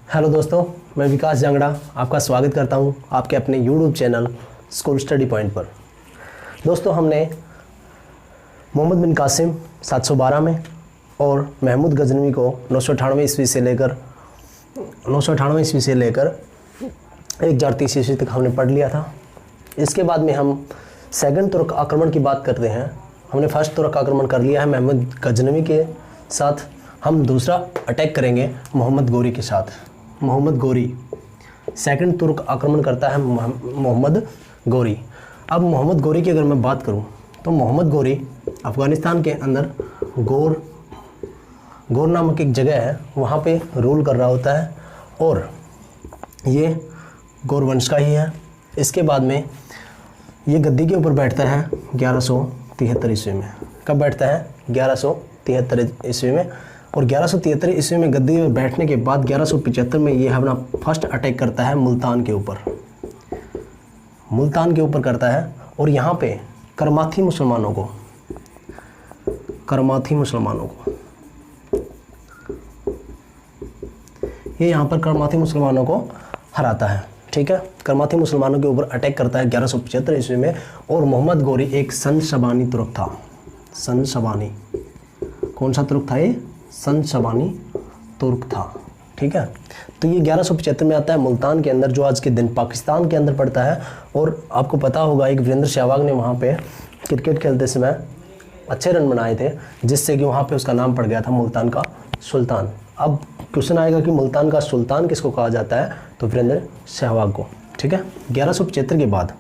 Hello दोस्तों, मैं विकास जांगड़ा आपका स्वागत करता हूं आपके अपने YouTube channel school study point पर। दोस्तों, हमने मोहम्मद बिन कासिम 712 में और महमूद गजनवी को 998 ईस्वी से लेकर 1030 ईस्वी तक हमने पढ़ लिया था। इसके बाद में हम सेकंड तुर्क आक्रमण की बात करते हैं। हमने फर्स्ट तुर्क आक्रमण कर लिया है महमूद गजनवी के साथ। हम दूसरा अटैक करेंगे मोहम्मद गोरी के साथ। मोहम्मद गोरी सेकंड तुर्क आक्रमण करता है मोहम्मद गोरी। अब मोहम्मद गोरी की अगर मैं बात करूं तो मोहम्मद गोरी अफ़गानिस्तान के अंदर गोर नामक एक जगह है, वहाँ पे रूल कर रहा होता है और ये गोर वंश का ही है। इसके बाद में ये गद्दी के ऊपर बैठता है 1173 ईस्वी में। कब बैठता है? 1173 ईस्वी में। और 1173 ईस्वी में गद्दी में बैठने के बाद 1175 में ये अपना फर्स्ट अटैक करता है मुल्तान के ऊपर करता है। और यहाँ पे करमाथी मुसलमानों को ये यहाँ पर करमाथी मुसलमानों को हराता है। ठीक है, करमाथी मुसलमानों के ऊपर अटैक करता है 1175 ईस्वी में। और मोहम्मद गोरी एक संशबानी तुर्क था। संशबानी कौन सा तुर्क था? ये संशबानी तुर्क था। ठीक है, तो ये 1175 में आता है मुल्तान के अंदर, जो आज के दिन पाकिस्तान के अंदर पड़ता है। और आपको पता होगा एक वीरेंद्र सहवाग ने वहाँ पे क्रिकेट खेलते समय अच्छे रन बनाए थे, जिससे कि वहाँ पे उसका नाम पड़ गया था मुल्तान का सुल्तान। अब क्वेश्चन आएगा कि मुल्तान का सुल्तान किसको कहा जाता है? तो वीरेंद्र सहवाग को। ठीक है, 1175 के बाद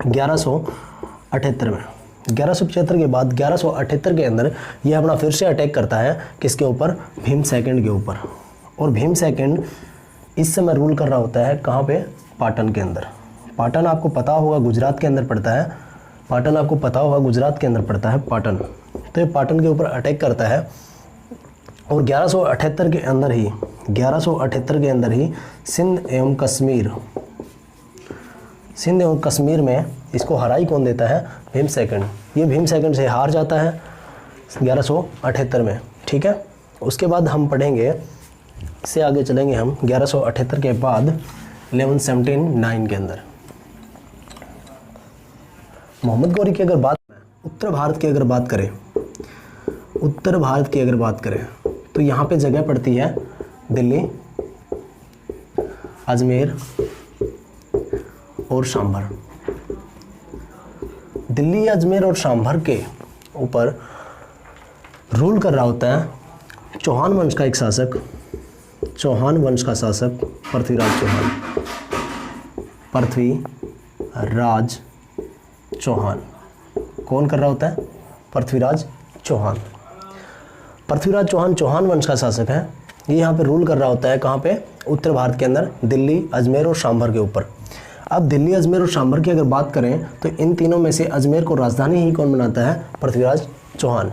1178 में 1175 के बाद 1178 के अंदर यह अपना फिर से अटैक करता है किसके ऊपर? भीम सेकंड के ऊपर। और भीम सेकंड इस समय रूल कर रहा होता है कहाँ पे? पाटन के अंदर। पाटन आपको पता होगा गुजरात के अंदर पड़ता है। पाटन तो ये पाटन के ऊपर अटैक करता है। और 1178 के अंदर ही सिंध एवं कश्मीर में इसको हराई कौन देता है? भीम सेकंड। ये भीम सेकंड से हार जाता है 1178 में। ठीक है, उसके बाद हम पढ़ेंगे, से आगे चलेंगे हम 1178 के बाद 1179 के अंदर मोहम्मद गोरी की अगर बात उत्तर भारत की अगर बात करें तो यहाँ पे जगह पड़ती है दिल्ली, अजमेर और सांभर। दिल्ली, अजमेर और सांभर के ऊपर रूल कर रहा होता है चौहान वंश का शासक पृथ्वीराज चौहान। कौन कर रहा होता है? पृथ्वीराज चौहान चौहान वंश का शासक है। ये यहाँ पे रूल कर रहा होता है कहाँ पे? उत्तर भारत के अंदर दिल्ली, अजमेर और सांभर के ऊपर। अब दिल्ली, अजमेर और सांभर की अगर बात करें तो इन तीनों में से अजमेर को राजधानी ही कौन बनाता है? पृथ्वीराज चौहान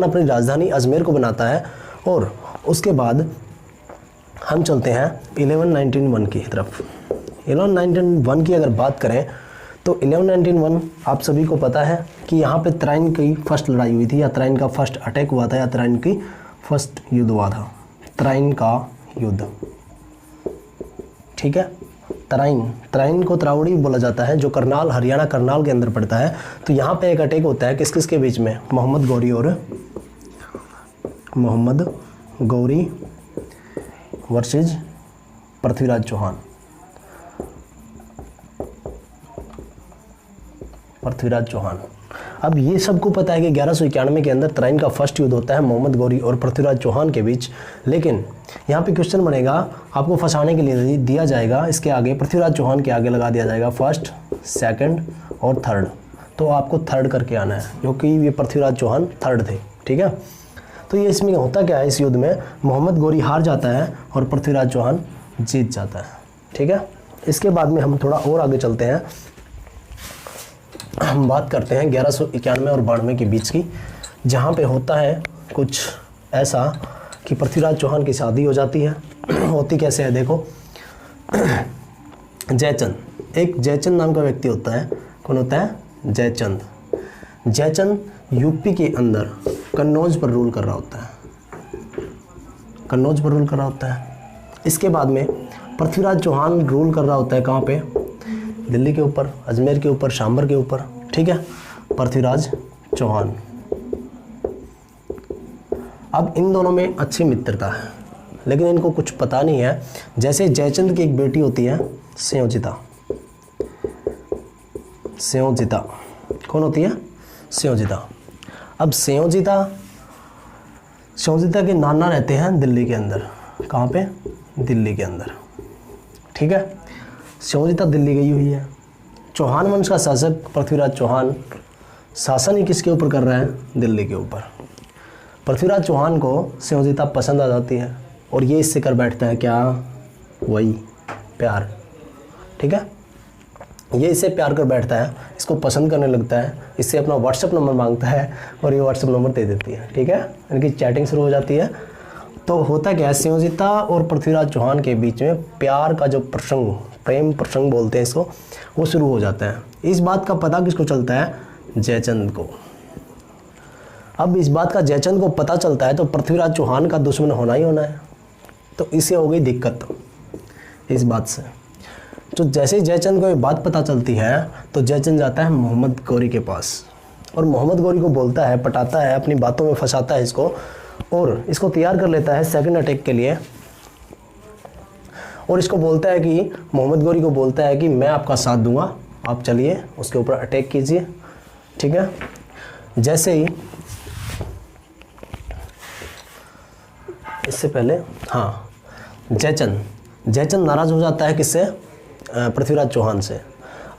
अपनी राजधानी अजमेर को बनाता है। और उसके बाद हम चलते हैं 1191 की तरफ। 1191 की अगर बात करें तो 1191 आप सभी को पता है कि यहाँ पे तराइन की फर्स्ट लड़ाई हुई थी, या तराइन का फर्स्ट अटैक हुआ था, या तराइन की फर्स्ट युद्ध हुआ था। तराइन का युद्ध। ठीक है, तराइन को तरावड़ी बोला जाता है, जो करनाल, हरियाणा करनाल के अंदर पड़ता है। तो यहाँ पे एक अटैक होता है किस के बीच में? मोहम्मद गौरी वर्सेज पृथ्वीराज चौहान। अब ये सबको पता है कि 1191 के अंदर तराइन का फर्स्ट युद्ध होता है मोहम्मद गौरी और पृथ्वीराज चौहान के बीच। लेकिन यहाँ पे क्वेश्चन बनेगा, आपको फंसाने के लिए दिया जाएगा, इसके आगे पृथ्वीराज चौहान के आगे लगा दिया जाएगा फर्स्ट, सेकंड और थर्ड। तो आपको थर्ड करके आना है, क्योंकि ये पृथ्वीराज चौहान थर्ड थे। ठीक है, तो ये इसमें होता क्या है? इस युद्ध में मोहम्मद गौरी हार जाता है और पृथ्वीराज चौहान जीत जाता है। ठीक है, इसके बाद में हम थोड़ा और आगे चलते हैं। हम बात करते हैं 1191 और 92 के बीच की, जहाँ पे होता है कुछ ऐसा कि पृथ्वीराज चौहान की शादी हो जाती है। होती कैसे है देखो। जयचंद, एक जयचंद नाम का व्यक्ति होता है। कौन होता है? जयचंद यूपी के अंदर कन्नौज पर रूल कर रहा होता है। इसके बाद में पृथ्वीराज चौहान रूल कर रहा होता है कहाँ पे, दिल्ली के ऊपर, अजमेर के ऊपर, शांबर के ऊपर, ठीक है, पृथ्वीराज चौहान। अब इन दोनों में अच्छी मित्रता है, लेकिन इनको कुछ पता नहीं है। जैसे जयचंद की एक बेटी होती है संयोजिता, संयोजिता कौन होती है, संयोजिता। अब संयोजिता के नाना रहते हैं दिल्ली के अंदर, कहाँ पे, दिल्ली के अंदर, ठीक है। संयोजिता दिल्ली गई हुई है। चौहान वंश का शासक पृथ्वीराज चौहान शासन ही किसके ऊपर कर रहा है, दिल्ली के ऊपर। पृथ्वीराज चौहान को संयोजिता पसंद आ जाती है और ये इससे कर बैठता है क्या, वही प्यार, ठीक है। ये इससे प्यार कर बैठता है, इसको पसंद करने लगता है, इससे अपना व्हाट्सएप नंबर मांगता है और ये व्हाट्सएप नंबर दे देती है, ठीक है। इनकी चैटिंग शुरू हो जाती है। तो होता क्या है, संयोजिता और पृथ्वीराज चौहान के बीच में प्यार का जो प्रसंग, प्रेम प्रसंग बोलते हैं इसको, वो शुरू हो जाता है। इस बात का पता किसको चलता है, जयचंद को। अब इस बात का जयचंद को पता चलता है तो पृथ्वीराज चौहान का दुश्मन होना ही होना है। तो इसे हो गई दिक्कत इस बात से। तो जैसे ही जयचंद को ये बात पता चलती है तो जयचंद जाता है मोहम्मद गौरी के पास और मोहम्मद गौरी को बोलता है, पटाता है, अपनी बातों में फंसाता है इसको और इसको तैयार कर लेता है सेकंड अटैक के लिए। और इसको बोलता है कि, मोहम्मद गौरी को बोलता है कि मैं आपका साथ दूंगा, आप चलिए उसके ऊपर अटैक कीजिए, ठीक है। जैसे ही इससे पहले हाँ, जयचंद नाराज़ हो जाता है किससे, पृथ्वीराज चौहान से।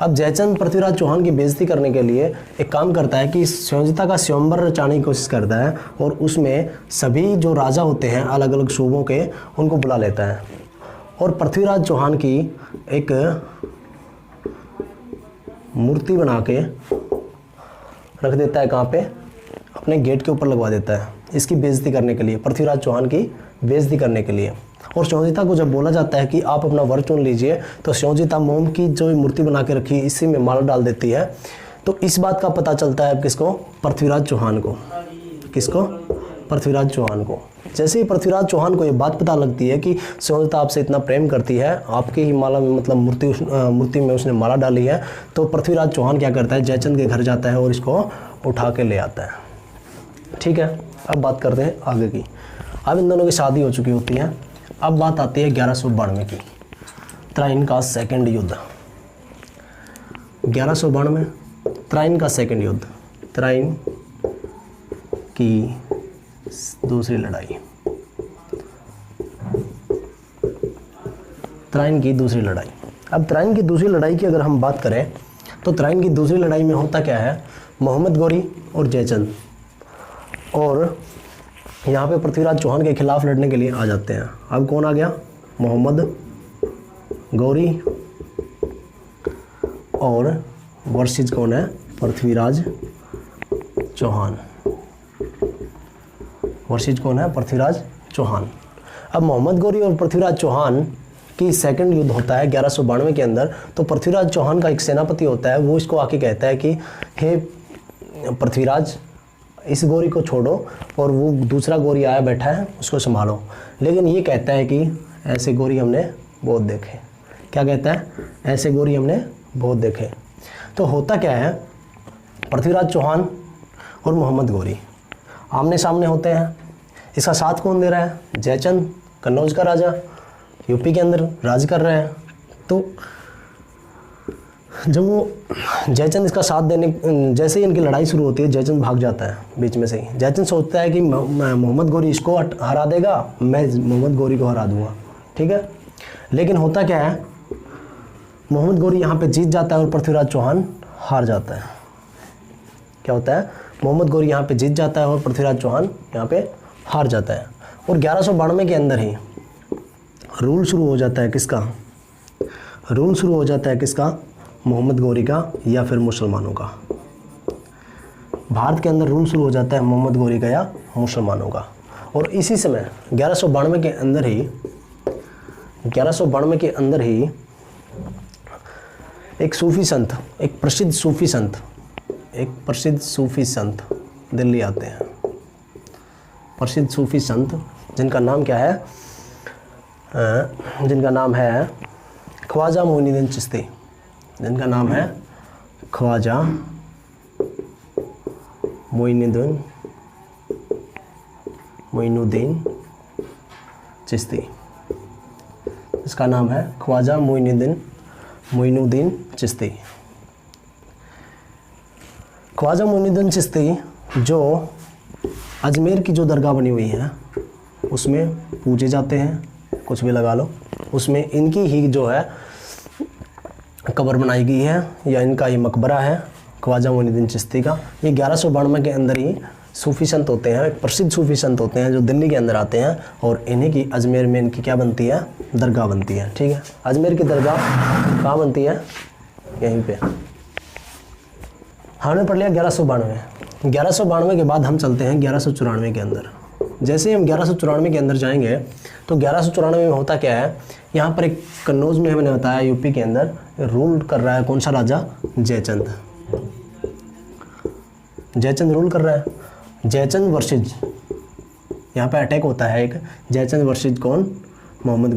अब जयचंद पृथ्वीराज चौहान की बेइज्जती करने के लिए एक काम करता है कि संयोजिता का स्वयंवर रचाने की कोशिश करता है और उसमें सभी जो राजा होते हैं अलग अलग सूबों के, उनको बुला लेता है और पृथ्वीराज चौहान की एक मूर्ति बना के रख देता है, कहाँ पे, अपने गेट के ऊपर लगवा देता है, इसकी बेइज्जती करने के लिए, पृथ्वीराज चौहान की बेइज्जती करने के लिए। और संयोजिता को जब बोला जाता है कि आप अपना वर चुन लीजिए, तो संयोजिता मोम की जो मूर्ति बना के रखी इसी में माला डाल देती है। तो इस बात का पता चलता है किसको, पृथ्वीराज चौहान को। किसको, पृथ्वीराज चौहान को। जैसे ही पृथ्वीराज चौहान को ये बात पता लगती है कि संयोजिता आपसे इतना प्रेम करती है, आपके ही माला में, मतलब मूर्ति में उसने माला डाली है, तो पृथ्वीराज चौहान क्या करता है, जयचंद के घर जाता है और इसको उठा के ले आता है, ठीक है। अब बात करते हैं आगे की। अब इन दोनों की शादी हो चुकी होती है। अब बात आती है 1192 की, त्राइन का सेकंड युद्ध। 1192 त्राइन का सेकंड युद्ध, त्राइन की दूसरी लड़ाई, त्राइन की दूसरी लड़ाई। अब त्राइन की दूसरी लड़ाई की अगर हम बात करें तो त्राइन की दूसरी लड़ाई में होता क्या है, मोहम्मद गौरी और जयचंद और यहाँ पे पृथ्वीराज चौहान के खिलाफ लड़ने के लिए आ जाते हैं। अब कौन आ गया, मोहम्मद गौरी और वर्सेस कौन है, पृथ्वीराज चौहान। वर्सेस कौन है, पृथ्वीराज चौहान। अब मोहम्मद गौरी और पृथ्वीराज चौहान की सेकंड युद्ध होता है 1192 के अंदर। तो पृथ्वीराज चौहान का एक सेनापति होता है, वो इसको आके कहता है कि हे पृथ्वीराज, इस गोरी को छोड़ो और वो दूसरा गोरी आया बैठा है उसको संभालो। लेकिन ये कहता है कि ऐसे गोरी हमने बहुत देखे। क्या कहता है, ऐसे गोरी हमने बहुत देखे। तो होता क्या है, पृथ्वीराज चौहान और मोहम्मद गौरी आमने सामने होते हैं। इसका साथ कौन दे रहा है, जयचंद, कन्नौज का राजा, यूपी के अंदर राज कर रहे हैं। तो जब वो जयचंद इसका साथ देने, जैसे ही इनकी लड़ाई शुरू होती है, जयचंद भाग जाता है बीच में से ही। जयचंद सोचता है कि मोहम्मद गौरी इसको हरा देगा, मैं मोहम्मद गौरी को हरा दूंगा, ठीक है। लेकिन होता क्या है, मोहम्मद गौरी यहाँ पे जीत जाता है और पृथ्वीराज चौहान हार जाता है। क्या होता है, मोहम्मद गौरी यहाँ पे जीत जाता है और पृथ्वीराज चौहान यहाँ पे हार जाता है। और 1192 के अंदर ही रूल शुरू हो जाता है किसका, रूल शुरू हो जाता है किसका, मोहम्मद गौरी का या फिर मुसलमानों का। भारत के अंदर रूल शुरू हो जाता है मोहम्मद गौरी का या मुसलमानों का। और इसी समय 1192 के अंदर ही, 1192 के अंदर ही एक सूफी संत, एक प्रसिद्ध सूफी संत दिल्ली आते हैं। प्रसिद्ध सूफी संत जिनका नाम क्या है, जिनका नाम है ख्वाजा मोइनुद्दीन चिश्ती, जिनका नाम है ख्वाजा मोइनुद्दीन चिश्ती, इसका नाम है ख्वाजा मोइनुद्दीन चिश्ती। ख्वाजा मोइनुद्दीन चिश्ती जो अजमेर की जो दरगाह बनी हुई है उसमें पूजे जाते हैं, कुछ भी लगा लो, उसमें इनकी ही जो है कब्र बनाई गई है या इनका ही मकबरा है ख्वाजा मोइनुद्दीन चिश्ती का। ये 1192 के अंदर ही सूफ़ी संत होते हैं, एक प्रसिद्ध सूफ़ी संत होते हैं जो दिल्ली के अंदर आते हैं और इन्हीं की अजमेर में इनकी क्या बनती है, दरगाह बनती है। ठीक है, अजमेर की दरगाह कहाँ बनती है, यहीं पे। हमने पढ़ लिया 1192 के बाद हम चलते हैं 1194 के अंदर। जैसे हम 1194 के अंदर जाएंगे तो 1194 में होता क्या है, यहाँ पर एक कन्नौज में हमने बताया यूपी के अंदर रूल कर रहा है कौन सा राजा, जयचंद रूल कर रहा है। जयचंद वर्सेज यहाँ पे अटैक होता है एक, जयचंद वर्सेज कौन, मोहम्मद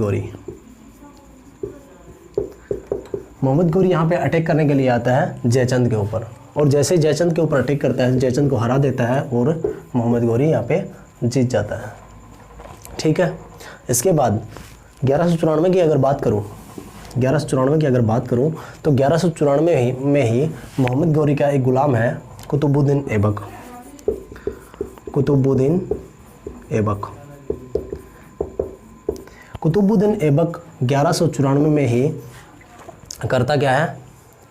गौरी यहाँ पे अटैक करने के लिए आता है जयचंद के ऊपर, और जैसे ही जयचंद के ऊपर अटैक करता है जयचंद को हरा देता है और मोहम्मद गौरी यहाँ पे जीत जाता है। ठीक है, इसके बाद 1194 की अगर बात करूँ, 1194 की अगर बात करूँ तो 1194 में ही मोहम्मद गौरी का एक गुलाम है कुतुबुद्दीन ऐबक। कुतुबुद्दीन ऐबक 1194 में ही करता क्या है,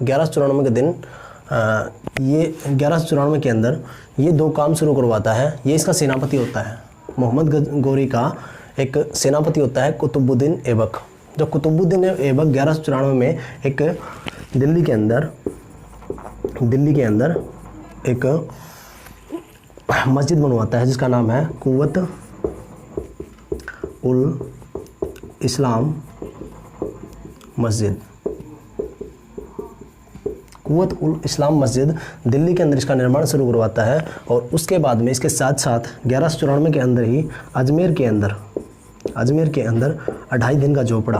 1194 के दिन ये 1194 के अंदर ये दो काम शुरू करवाता है। ये इसका सेनापति होता है, मोहम्मद गौरी का एक सेनापति होता है कुतुबुद्दीन ऐबक। जो कुतुबुद्दीन ऐबक 1194 में एक दिल्ली के अंदर एक मस्जिद बनवाता है जिसका नाम है कुव्वत उल इस्लाम मस्जिद दिल्ली के अंदर इसका निर्माण शुरू करवाता है। और उसके बाद में इसके साथ साथ 1194 के अंदर ही अजमेर के अंदर 2.5 दिन का झोपड़ा,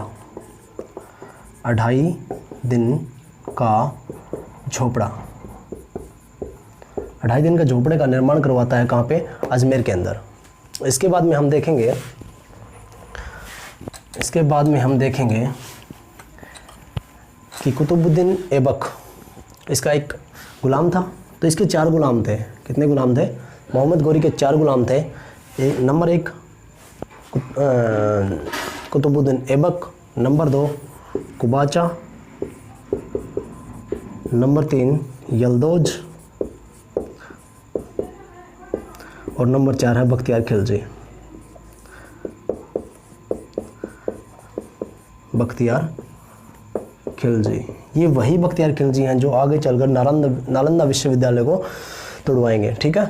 2.5 दिन का झोपड़े का निर्माण करवाता है। कहाँ पे, अजमेर के अंदर। इसके बाद में हम देखेंगे कि कुतुबुद्दीन ऐबक इसका एक गुलाम था, तो इसके 4 गुलाम थे। कितने गुलाम थे, मोहम्मद गौरी के 4 गुलाम थे। Number 1 Qutbuddin Aibak, number 2 Qubacha, number 3 Yalduz और नंबर 4 है बख्तियार खिलजी। ये वही बख्तियार खिलजी हैं जो आगे चलकर नालंदा विश्वविद्यालय को तोड़वाएंगे। ठीक है,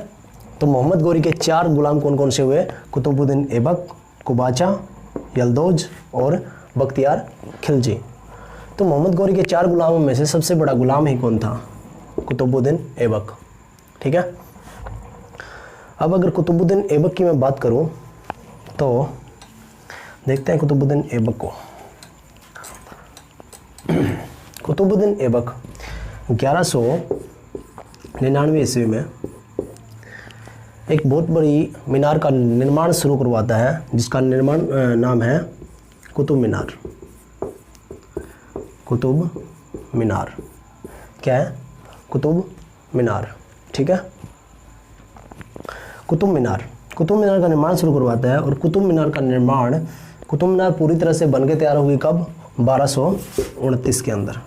तो मोहम्मद गौरी के 4 गुलाम कौन कौन से हुए, कुतुबुद्दीन ऐबक, कुबाचा, यल्दौज और बख्तियार खिलजी। तो मोहम्मद गौरी के 4 गुलामों में से सबसे बड़ा गुलाम ही कौन था, कुतुबुद्दीन ऐबक। ठीक है, अब अगर कुतुबुद्दीन ऐबक की मैं बात करूं तो देखते हैं कुतुबुद्दीन ऐबक को। कुतुबुद्दीन ऐबक 1199 ईस्वी में एक बहुत बड़ी मीनार का निर्माण शुरू करवाता है जिसका निर्माण नाम है कुतुब मीनार। क्या है, कुतुब मीनार। ठीक है, कुतुब मीनार का निर्माण शुरू करवाता है। और कुतुब मीनार पूरी तरह से बनके तैयार होगी कब, 1229 के अंदर।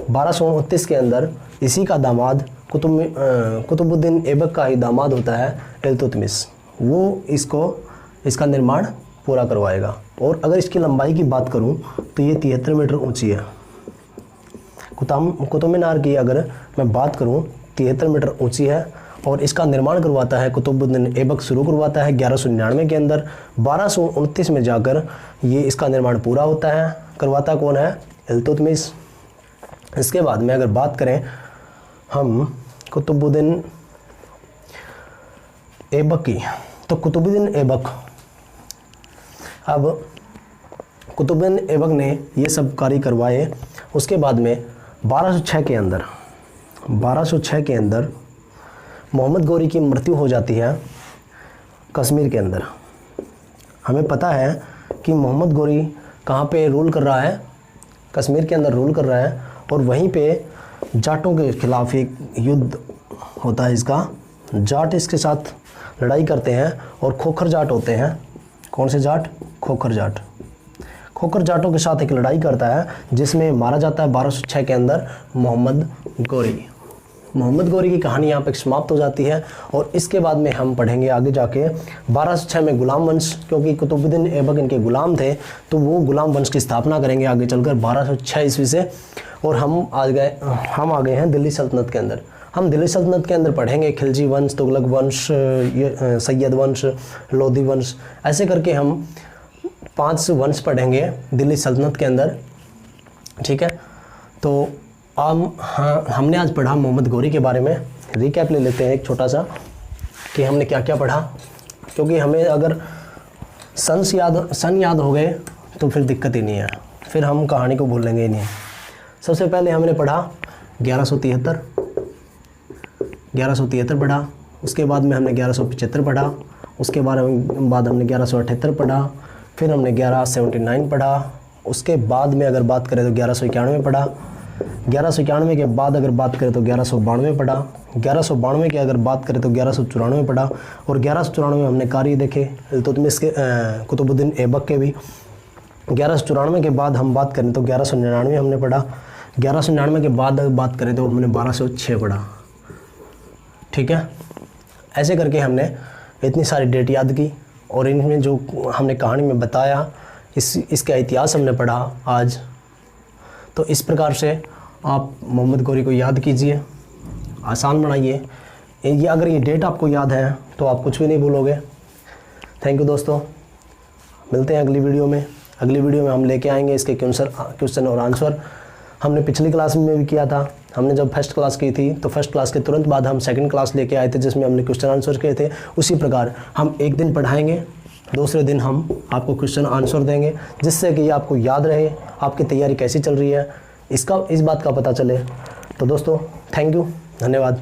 1229 के अंदर इसी का दामाद कुतुबुद्दीन ऐबक का ही दामाद होता है इल्तुतमिश, वो इसका निर्माण पूरा करवाएगा। और अगर इसकी लंबाई की बात करूं तो ये 73 मीटर ऊंची है। कुतुब मीनार की अगर मैं बात करूं 73 मीटर ऊंची है। और इसका निर्माण करवाता है कुतुबुद्दीन ऐबक, शुरू करवाता है 1199 के अंदर। 1229 में जाकर ये इसका निर्माण पूरा होता है। करवाता कौन है, इल्तुतमिश। इसके बाद में अगर बात करें हम कुतुबुद्दीन ऐबक की, तो कुतुबुद्दीन ऐबक अब कुतुबुद्दीन ऐबक ने ये सब कार्य करवाए। उसके बाद में 1206 के अंदर मोहम्मद गौरी की मृत्यु हो जाती है कश्मीर के अंदर। हमें पता है कि मोहम्मद गौरी कहाँ पे रूल कर रहा है, कश्मीर के अंदर रूल कर रहा है, और वहीं पे जाटों के खिलाफ एक युद्ध होता है इसका। जाट इसके साथ लड़ाई करते हैं और खोखर जाट होते हैं। कौन से जाट? खोखर जाट। खोखर जाटों के साथ एक लड़ाई करता है जिसमें मारा जाता है 1206 के अंदर मोहम्मद गौरी। मोहम्मद गौरी की कहानी यहाँ पर समाप्त हो जाती है। और इसके बाद में हम पढ़ेंगे आगे जाके 1206 में गुलाम वंश, क्योंकि कुतुबुद्दीन ऐबक इनके गुलाम थे तो वो गुलाम वंश की स्थापना करेंगे आगे चलकर 1206 ईस्वी से। और हम आ गए हैं दिल्ली सल्तनत के अंदर। हम दिल्ली सल्तनत के अंदर पढ़ेंगे खिलजी वंश, तुगलक वंश, सैयद वंश, लोधी वंश, ऐसे करके हम 5 वंश पढ़ेंगे दिल्ली सल्तनत के अंदर। ठीक है, तो हमने आज पढ़ा मोहम्मद गौरी के बारे में। रिकैप ले लेते हैं एक छोटा सा कि हमने क्या क्या पढ़ा, क्योंकि हमें अगर सन याद हो गए तो फिर दिक्कत ही नहीं है, फिर हम कहानी को भूलेंगे ही नहीं। सबसे पहले हमने पढ़ा 1173 पढ़ा। उसके बाद में हमने 1175 पढ़ा। उसके बाद हमने 1178 पढ़ा। फिर हमने 1179 पढ़ा। उसके बाद में अगर बात करें तो 1191 पढ़ा। 1191 के बाद अगर बात करें तो 1192 पढ़ा। 1192 की अगर बात करें तो 1194 पढ़ा। और 1194 में हमने कार्य देखे इल्तुतमिश के, कुतुबुद्दीन ऐबक के भी। 1194 के बाद हम बात करें तो 1199 हमने पढ़ा। 1199 के बाद अगर बात करें तो हमने 1206 पढ़ा। ठीक है, ऐसे करके हमने इतनी सारी डेट याद की और इनमें जो हमने कहानी में बताया इसका इतिहास हमने पढ़ा आज। तो इस प्रकार से आप मोहम्मद गौरी को याद कीजिए, आसान बनाइए। ये अगर ये डेट आपको याद है तो आप कुछ भी नहीं भूलोगे। थैंक यू दोस्तों, मिलते हैं अगली वीडियो में। अगली वीडियो में हम लेके आएंगे इसके क्वेश्चन और आंसर। हमने पिछली क्लास में भी किया था। हमने जब फर्स्ट क्लास की थी तो फर्स्ट क्लास के तुरंत बाद हम सेकंड क्लास लेके आए थे जिसमें हमने क्वेश्चन आंसर किए थे। उसी प्रकार हम एक दिन पढ़ाएंगे, दूसरे दिन हम आपको क्वेश्चन आंसर देंगे, जिससे कि आपको याद रहे आपकी तैयारी कैसी चल रही है, इस बात का पता चले। तो दोस्तों थैंक यू, धन्यवाद।